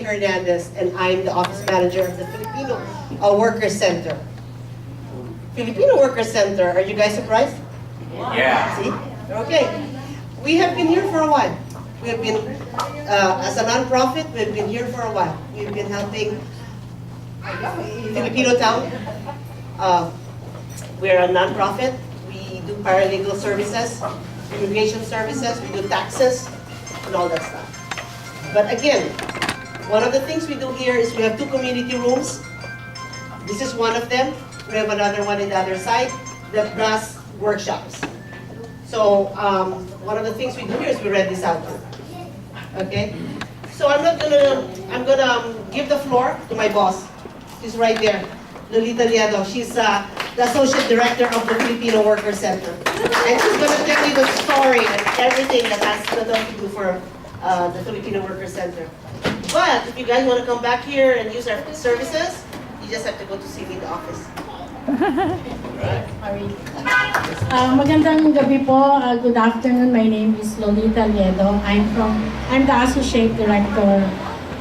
Hernandez, and I'm the office manager of the Filipino Worker Center. Filipino Worker Center, are you guys surprised? Yeah. See? Okay. We have been here for a while. We have been, as a non-profit, we've been here for a while. We've been helping Filipino Town. We're a non-profit. We do paralegal services, immigration services, we do taxes, and all that stuff. But again, one of the things we do here is we have 2 community rooms. This is one of them. We have another one on the other side that does workshops. So one of the things we do here is we rent this out too. Okay? So I'm gonna give the floor to my boss. She's right there, Lucille. She's the Associate Director of the Filipino Worker Center. And she's gonna tell you the story and everything that has to do for the Filipino Worker Center. But if you guys want to come back here and use our services, you just have to go to see me in the office. Magandang gabi po. Good afternoon. My name is Lolita Liedo. I'm the Associate Director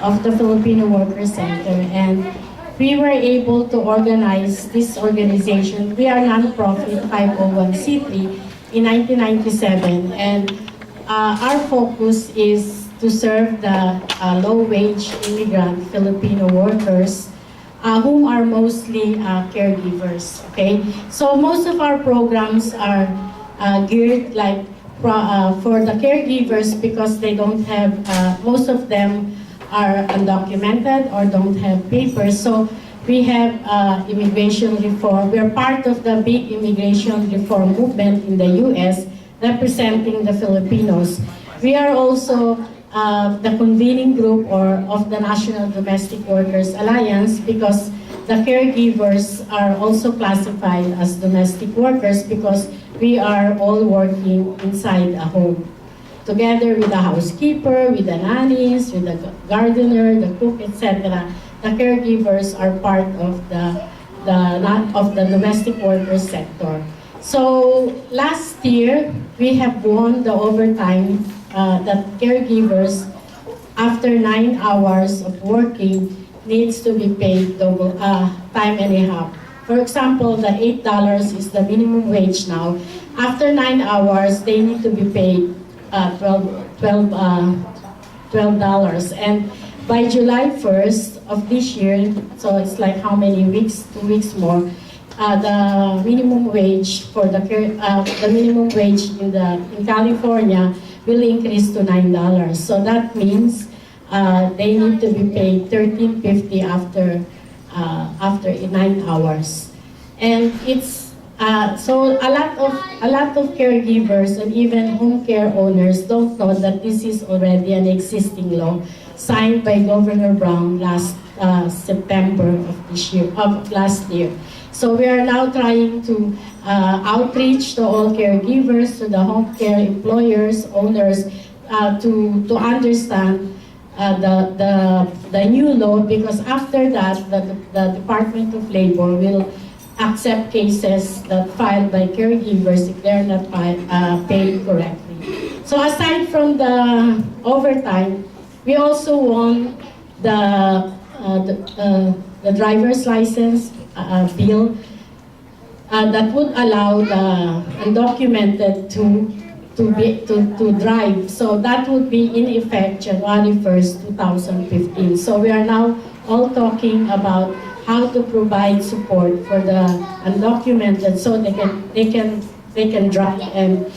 of the Filipino Worker Center, and we were able to organize this organization. We are non-profit 501c3 in 1997, and our focus is to serve the low-wage immigrant Filipino workers whom are mostly caregivers. Okay, so most of our programs are geared like for the caregivers because they don't have. Most of them are undocumented or don't have papers. So we have immigration reform. We are part of the big immigration reform movement in the U.S. representing the Filipinos. We are also the convening group of the National Domestic Workers Alliance because the caregivers are also classified as domestic workers because we are all working inside a home. Together with the housekeeper, with the nannies, with the gardener, the cook, etc. The caregivers are part of the domestic workers sector. So last year, we have won the overtime that caregivers, after 9 hours of working, needs to be paid double time and a half. For example, the $8 is the minimum wage now. After 9 hours, they need to be paid $12. And by July 1st of this year, so it's like how many weeks? 2 weeks more. The minimum wage for the minimum wage in California will increase to $9. So that means they need to be paid $13.50 after 9 hours, and it's so a lot of caregivers and even home care owners don't know that this is already an existing law signed by Governor Brown last September of last year. So we are now trying to outreach to all caregivers, to the home care employers, owners, to understand the new law, because after that, the Department of Labor will accept cases that filed by caregivers if they're not paid correctly. So aside from the overtime, we also won the driver's license bill that would allow the undocumented to drive. So that would be in effect January 1st, 2015. So we are now all talking about how to provide support for the undocumented so they can drive and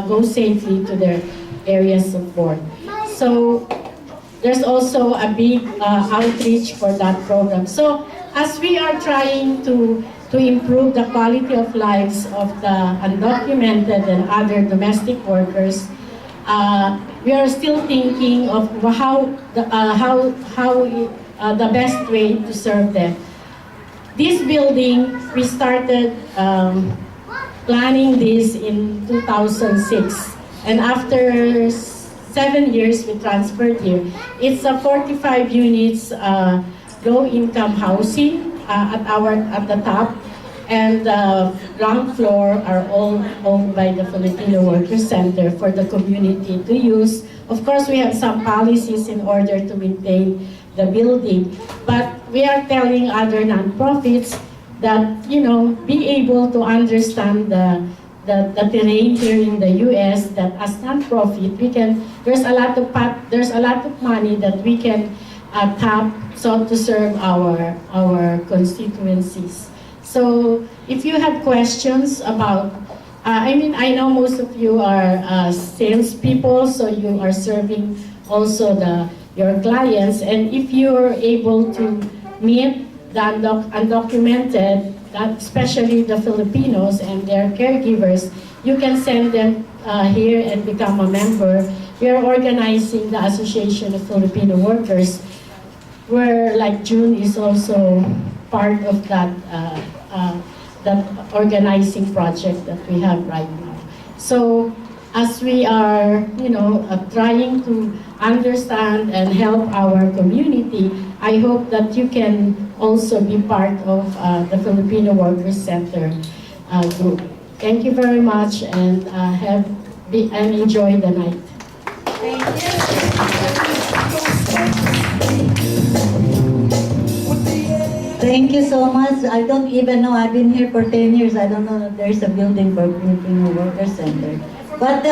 go safely to their areas of work. So there's also a big outreach for that program. So as we are trying to improve the quality of lives of the undocumented and other domestic workers, we are still thinking of how the best way to serve them. This building, we started planning this in 2006, and after 7 years we transferred here. It's a 45 units low-income housing at the top. And the ground floor are all owned by the Filipino Workers Center for the community to use. Of course, we have some policies in order to maintain the building, but we are telling other nonprofits that, be able to understand the terrain here in the U.S. that as nonprofit there's a lot of money that we can tap so to serve our constituencies. So if you have questions about, I know most of you are salespeople, so you are serving also your clients, and if you're able to meet the undocumented, especially the Filipinos and their caregivers, you can send them here and become a member. We are organizing the Association of Filipino Workers, where like June is also part of that organizing project that we have right now. So as we are, trying to understand and help our community, I hope that you can also be part of the Filipino Workers Center group. Thank you very much, and enjoy the night. Thank Thank you so much. I don't even know. I've been here for 10 years. I don't know that there's a building for Filipino Workers Center. But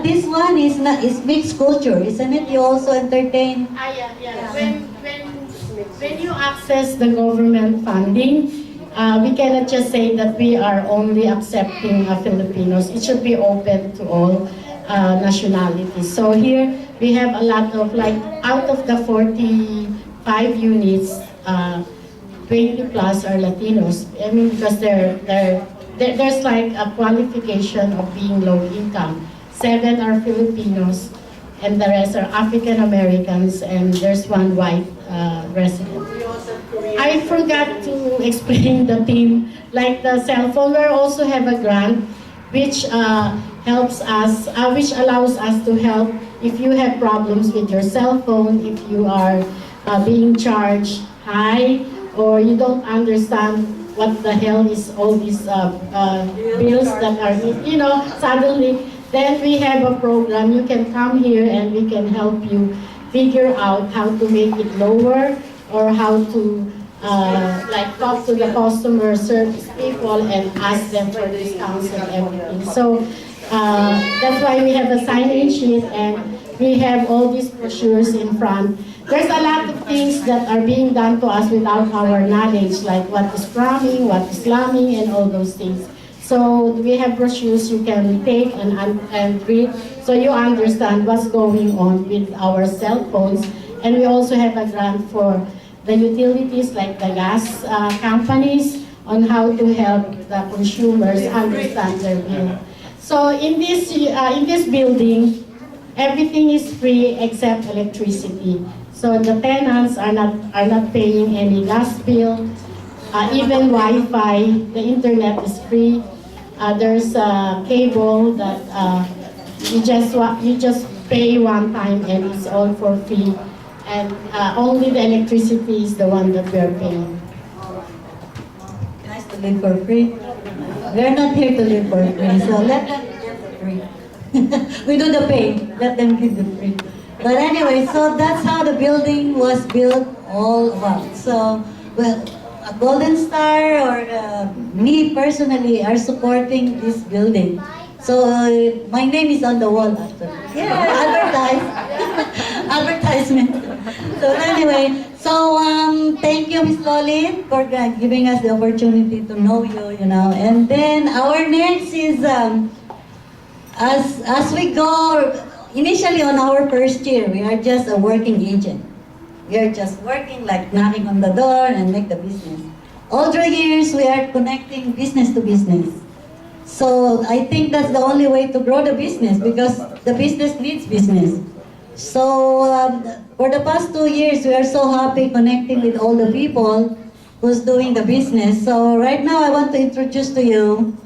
this one is mixed culture, isn't it? You also entertain. Yeah. When you access the government funding, we cannot just say that we are only accepting Filipinos. It should be open to all nationalities. So here we have a lot of, like, out of the 45 units, 20 plus are Latinos. I mean, because there's like a qualification of being low income. 7 are Filipinos, and the rest are African Americans, and there's one white resident. I forgot to explain the team. Like the cell phone, we also have a grant which helps us, which allows us to help if you have problems with your cell phone, if you are being charged high, or you don't understand what the hell is all these bills that are, suddenly, then we have a program. You can come here and we can help you figure out how to make it lower, or how to like talk to the customer service people and ask them for discounts and everything. So that's why we have a sign-in sheet, and we have all these brochures in front. There's a lot of things that are being done to us without our knowledge, like what is cramming, what is slamming, and all those things. So we have brochures you can take and read, so you understand what's going on with our cell phones. And we also have a grant for the utilities, like the gas companies, on how to help the consumers understand their bill. So in this building, everything is free except electricity. So the tenants are not paying any gas bill, even Wi-Fi. The internet is free. There's a cable that you just pay one time and it's all for free. And only the electricity is the one that we are paying. Nice to live for free. We're not here to live for free, so let them live for free. We do the pay, let them give the free. But anyway, so that's how the building was built all about. So, well, a Golden Star or me personally are supporting this building. So my name is on the wall actually. Yeah, advertise. Advertisement. So anyway, thank you, Ms. Lolin, for giving us the opportunity to know you, And then our next is, as we go, initially on our first year, we are just a working agent. We are just working, like knocking on the door and make the business. All through years, we are connecting business to business. So I think that's the only way to grow the business, because the business needs business. So for the past 2 years, we are so happy connecting with all the people who's doing the business. So right now, I want to introduce to you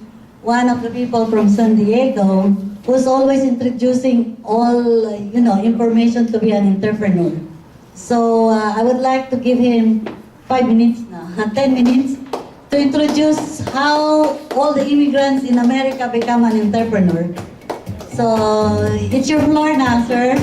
one of the people from San Diego who's always introducing all, information to be an entrepreneur. So I would like to give him 5 minutes now, 10 minutes to introduce how all the immigrants in America become an entrepreneur. So, it's your floor now, sir.